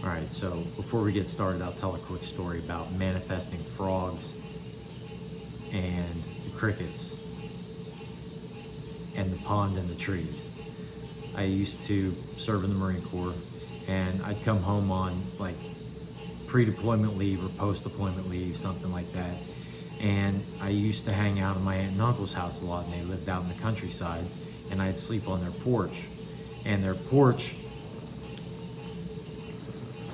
All right, so before we get started, I'll tell a quick story about manifesting frogs and the crickets and the pond and the trees. I used to serve in the Marine Corps, and I'd come home on like pre-deployment leave or post-deployment leave, something like that. And I used to hang out at my aunt and uncle's house a lot, and they lived out in the countryside, and I'd sleep on their porch. And their porch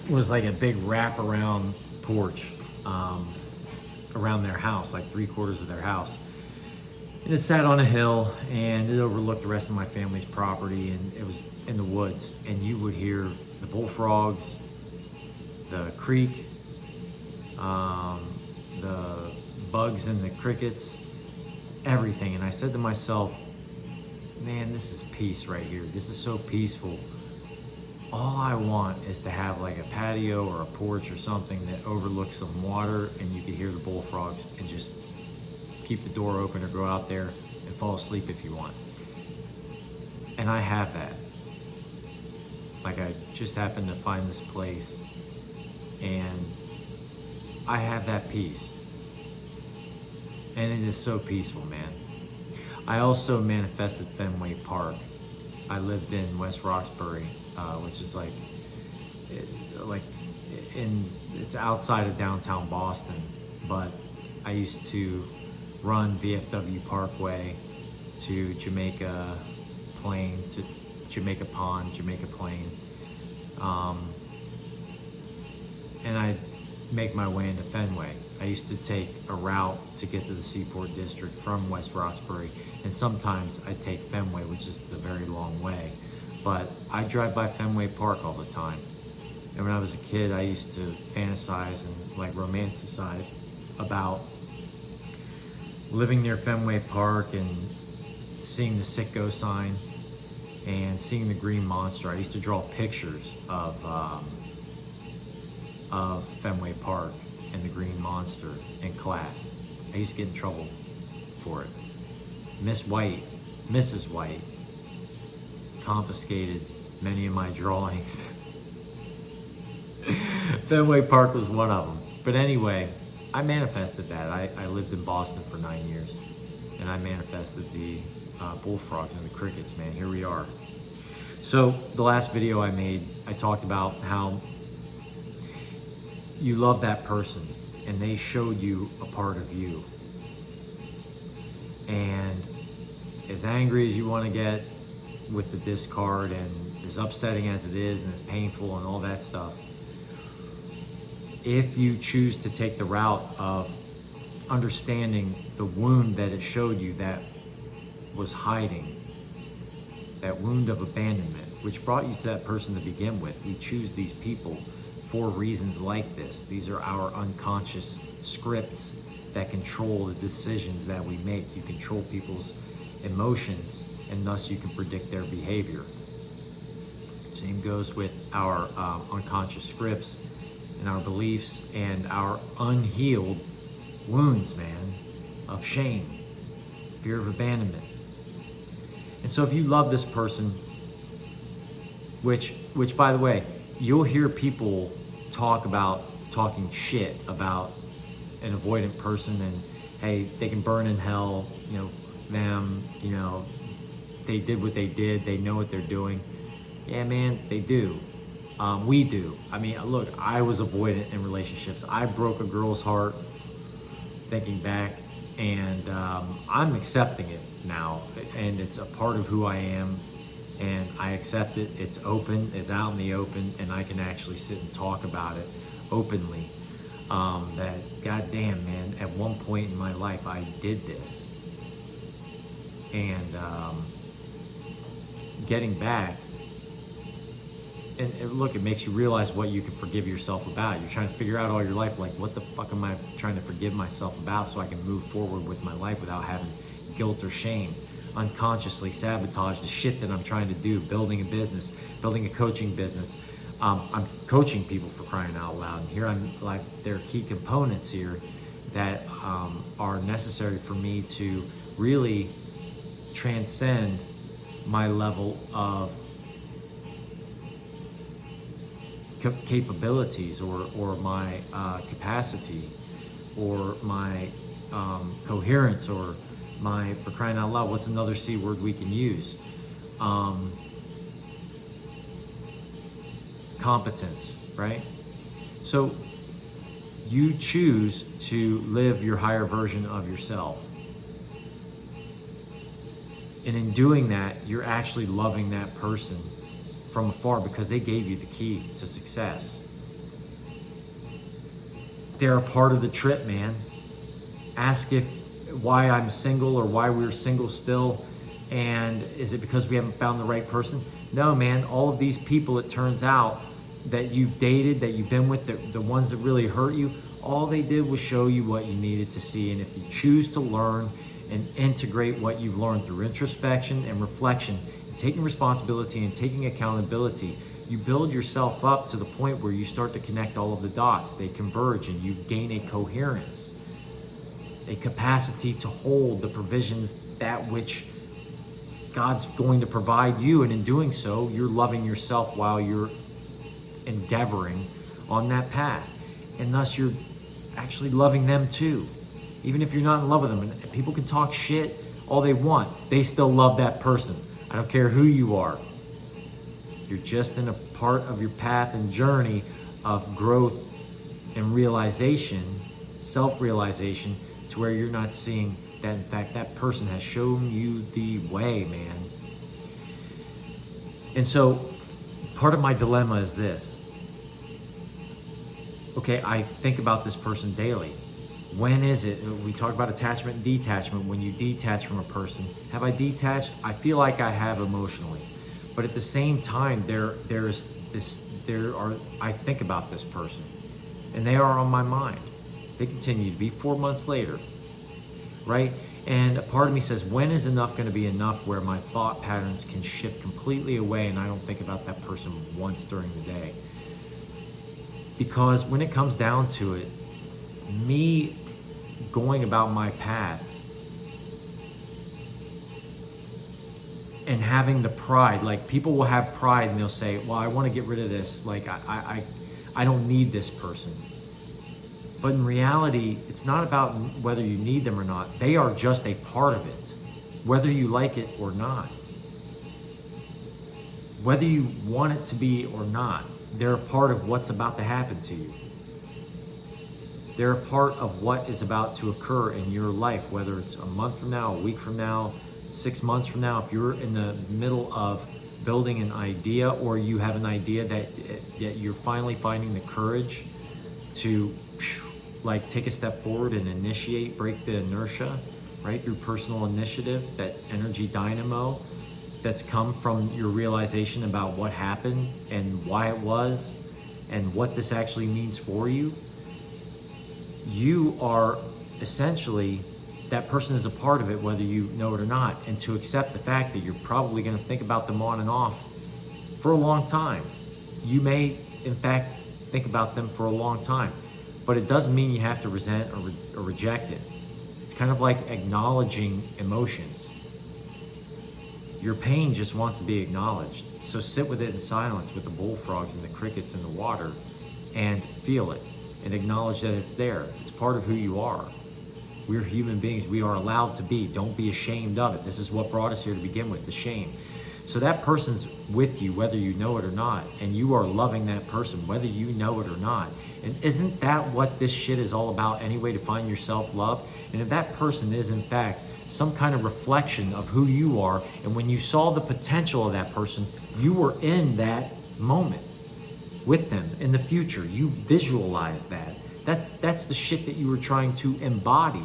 was like a big wraparound porch around their house, like 3/4 of their house. And it sat on a hill, and it overlooked the rest of my family's property, and it was in the woods. And you would hear the bullfrogs, the creek, the bugs and the crickets, everything. And I said to myself, man, this is peace right here. This is so peaceful. All I want is to have like a patio or a porch or something that overlooks some water, and you can hear the bullfrogs, and just keep the door open or go out there and fall asleep if you want. And I have that. Like, I just happened to find this place, and I have that peace. And it is so peaceful, man. I also manifested Fenway Park. I lived in West Roxbury, which is it's outside of downtown Boston, but I used to run VFW Parkway to Jamaica Plain, to Jamaica Pond, Jamaica Plain, and I'd make my way into Fenway. I used to take a route to get to the Seaport District from West Roxbury, and sometimes I'd take Fenway, which is the very long way. But I drive by Fenway Park all the time. And when I was a kid, I used to fantasize and like romanticize about living near Fenway Park and seeing the Sitco sign and seeing the green monster. I used to draw pictures of Fenway Park and the green monster in class. I used to get in trouble for it. Mrs. White confiscated many of my drawings. Fenway Park was one of them. But anyway, I manifested that. I lived in Boston for 9 years, and I manifested the bullfrogs and the crickets, man. Here we are. So the last video I made, I talked about how you love that person and they showed you a part of you. And as angry as you want to get with the discard, and as upsetting as it is, and as painful and all that stuff, if you choose to take the route of understanding the wound that it showed you that was hiding, that wound of abandonment, which brought you to that person to begin with. We choose these people for reasons like this. These are our unconscious scripts that control the decisions that we make. You control people's emotions, and thus you can predict their behavior. Same goes with our unconscious scripts and our beliefs and our unhealed wounds, man, of shame, fear of abandonment. And so if you love this person, which by the way, you'll hear people talking shit about an avoidant person, and hey, they can burn in hell, them, they did what they did, they know what they're doing. Yeah, man, they do. We do. I mean, look, I was avoidant in relationships. I broke a girl's heart, thinking back, and I'm accepting it now, and it's a part of who I am, and I accept it. It's open, it's out in the open, and I can actually sit and talk about it openly. That, goddamn, man, at one point in my life, I did this. And getting back, and look, it makes you realize what you can forgive yourself about. You're trying to figure out all your life, like, what the fuck am I trying to forgive myself about so I can move forward with my life without having guilt or shame? Unconsciously sabotage the shit that I'm trying to do, building a business, building a coaching business. I'm coaching people, for crying out loud. And here I'm like, there are key components here that are necessary for me to really transcend my level of capabilities or my capacity or my coherence or my, for crying out loud, what's another C word we can use? Competence, right? So you choose to live your higher version of yourself. And in doing that, you're actually loving that person from afar because they gave you the key to success. They're a part of the trip, man. Ask why I'm single or why we're single still, and is it because we haven't found the right person? No, man, all of these people, it turns out, that you've dated, that you've been with, the ones that really hurt you, all they did was show you what you needed to see. And if you choose to learn and integrate what you've learned through introspection and reflection, and taking responsibility and taking accountability, you build yourself up to the point where you start to connect all of the dots. They converge and you gain a coherence, a capacity to hold the provisions that which God's going to provide you. And in doing so, you're loving yourself while you're endeavoring on that path. And thus you're actually loving them too. Even if you're not in love with them, and people can talk shit all they want, they still love that person. I don't care who you are. You're just in a part of your path and journey of growth and realization, self-realization, to where you're not seeing that, in fact, that person has shown you the way, man. And so part of my dilemma is this. Okay, I think about this person daily. When is it? We talk about attachment and detachment. When you detach from a person, have I detached? I feel like I have emotionally. But at the same time, I think about this person and they are on my mind. They continue to be 4 months later, right? And a part of me says, when is enough going to be enough where my thought patterns can shift completely away and I don't think about that person once during the day? Because when it comes down to it, me going about my path and having the pride, like people will have pride and they'll say, well, I want to get rid of this. Like I don't need this person. But in reality, it's not about whether you need them or not. They are just a part of it, whether you like it or not. Whether you want it to be or not, they're a part of what's about to happen to you. They're a part of what is about to occur in your life, whether it's a month from now, a week from now, 6 months from now. If you're in the middle of building an idea, or you have an idea that you're finally finding the courage to like take a step forward and initiate, break the inertia, right, through personal initiative, that energy dynamo that's come from your realization about what happened and why it was and what this actually means for you. You are essentially, that person is a part of it, whether you know it or not. And to accept the fact that you're probably going to think about them on and off for a long time. You may, in fact, think about them for a long time, but it doesn't mean you have to resent or reject it. It's kind of like acknowledging emotions. Your pain just wants to be acknowledged. So sit with it in silence with the bullfrogs and the crickets in the water and feel it and acknowledge that it's there. It's part of who you are. We're human beings. We are allowed to be. Don't be ashamed of it. This is what brought us here to begin with, the shame. So that person's with you, whether you know it or not, and you are loving that person, whether you know it or not. And isn't that what this shit is all about anyway, to find your self-love? And if that person is, in fact, some kind of reflection of who you are, and when you saw the potential of that person, you were in that moment with them in the future. You visualized that. That's the shit that you were trying to embody.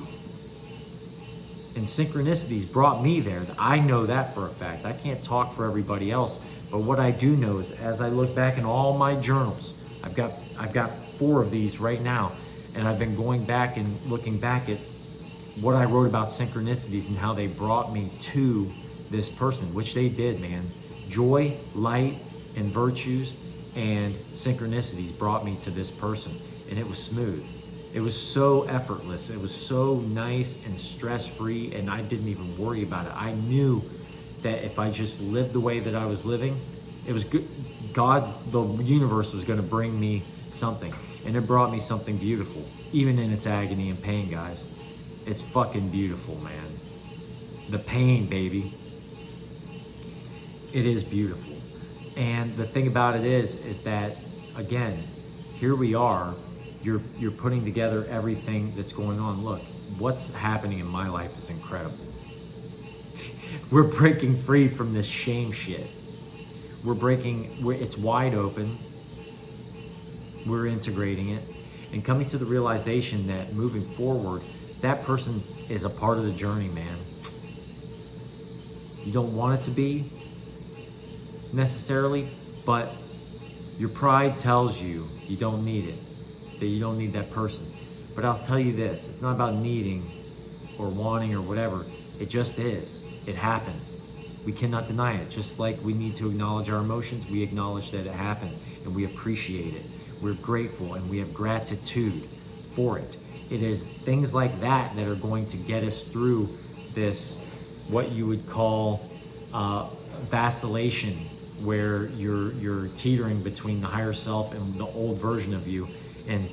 And synchronicities brought me there. I know that for a fact. I can't talk for everybody else, but what I do know is, as I look back in all my journals, I've got 4 of these right now, and I've been going back and looking back at what I wrote about synchronicities and how they brought me to this person, which they did, man. Joy, light, and virtues and synchronicities brought me to this person, and it was smooth. It was so effortless. It was so nice and stress-free, and I didn't even worry about it. I knew that if I just lived the way that I was living, it was good. God, the universe was going to bring me something, and it brought me something beautiful, even in its agony and pain, guys. It's fucking beautiful, man. The pain, baby. It is beautiful. And the thing about it is that, again, here we are, you're putting together everything that's going on. Look, what's happening in my life is incredible. We're breaking free from this shame shit. It's wide open. We're integrating it and coming to the realization that moving forward, that person is a part of the journey, man. You don't want it to be necessarily, but your pride tells you you don't need it, that you don't need that person. But I'll tell you this, it's not about needing or wanting or whatever. It just is. It happened. We cannot deny it. Just like we need to acknowledge our emotions, we acknowledge that it happened and we appreciate it. We're grateful and we have gratitude for it. It is things like that that are going to get us through this, what you would call vacillation, where you're teetering between the higher self and the old version of you. And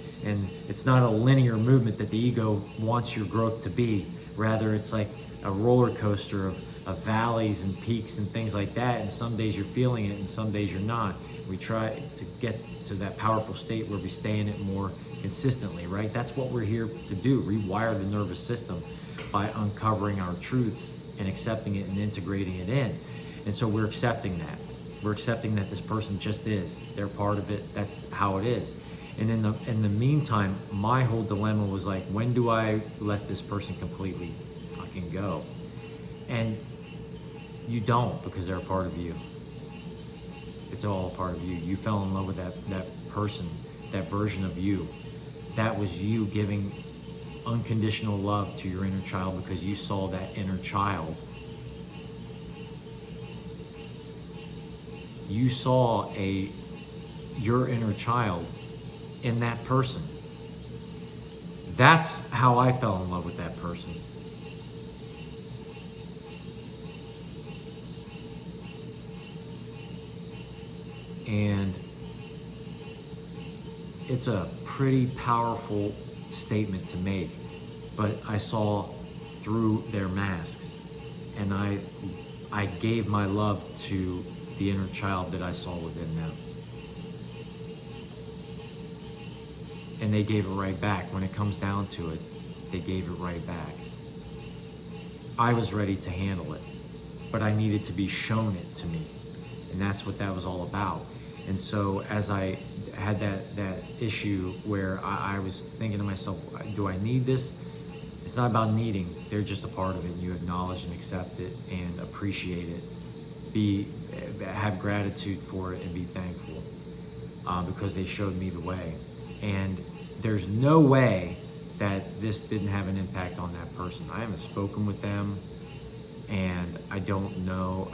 it's not a linear movement that the ego wants your growth to be. Rather, it's like a roller coaster of valleys and peaks and things like that. And some days you're feeling it and some days you're not. We try to get to that powerful state where we stay in it more consistently, right? That's what we're here to do, rewire the nervous system by uncovering our truths and accepting it and integrating it in. And so we're accepting that. We're accepting that this person just is. They're part of it. That's how it is. And in the meantime, my whole dilemma was like, when do I let this person completely fucking go? And you don't, because they're a part of you. It's all a part of you. You fell in love with that person, that version of you. That was you giving unconditional love to your inner child because you saw that inner child. You saw your inner child in that person. That's how I fell in love with that person. And it's a pretty powerful statement to make, but I saw through their masks, and I gave my love to the inner child that I saw within them. And they gave it right back. When it comes down to it, they gave it right back. I was ready to handle it, but I needed to be shown it to me. And that's what that was all about. And so as I had that issue where I was thinking to myself, do I need this? It's not about needing. They're just a part of it. You acknowledge and accept it and appreciate it. Have gratitude for it and be thankful because they showed me the way. And there's no way that this didn't have an impact on that person. I haven't spoken with them, and I don't know.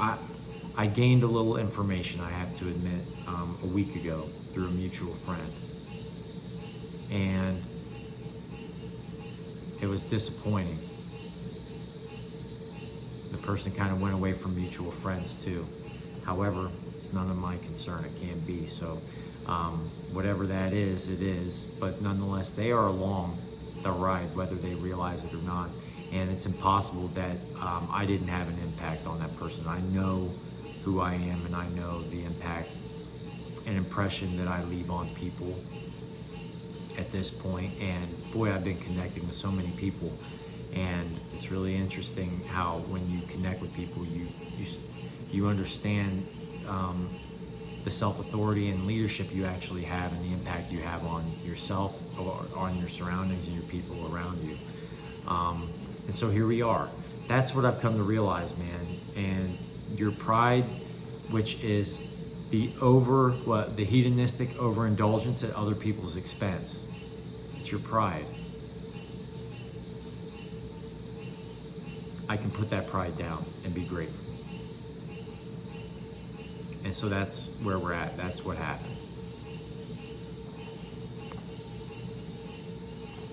I gained a little information, I have to admit, a week ago through a mutual friend. And it was disappointing. The person kind of went away from mutual friends too. However, it's none of my concern, it can't be. So whatever that is, it is. But nonetheless, they are along the ride, whether they realize it or not. And it's impossible that I didn't have an impact on that person. I know who I am, and I know the impact and impression that I leave on people at this point. And boy, I've been connecting with so many people, and it's really interesting how when you connect with people, you understand the self-authority and leadership you actually have, and the impact you have on yourself or on your surroundings and your people around you. And so here we are. That's what I've come to realize, man. And your pride, which is the hedonistic overindulgence at other people's expense. It's your pride. I can put that pride down and be grateful. And so that's where we're at. That's what happened.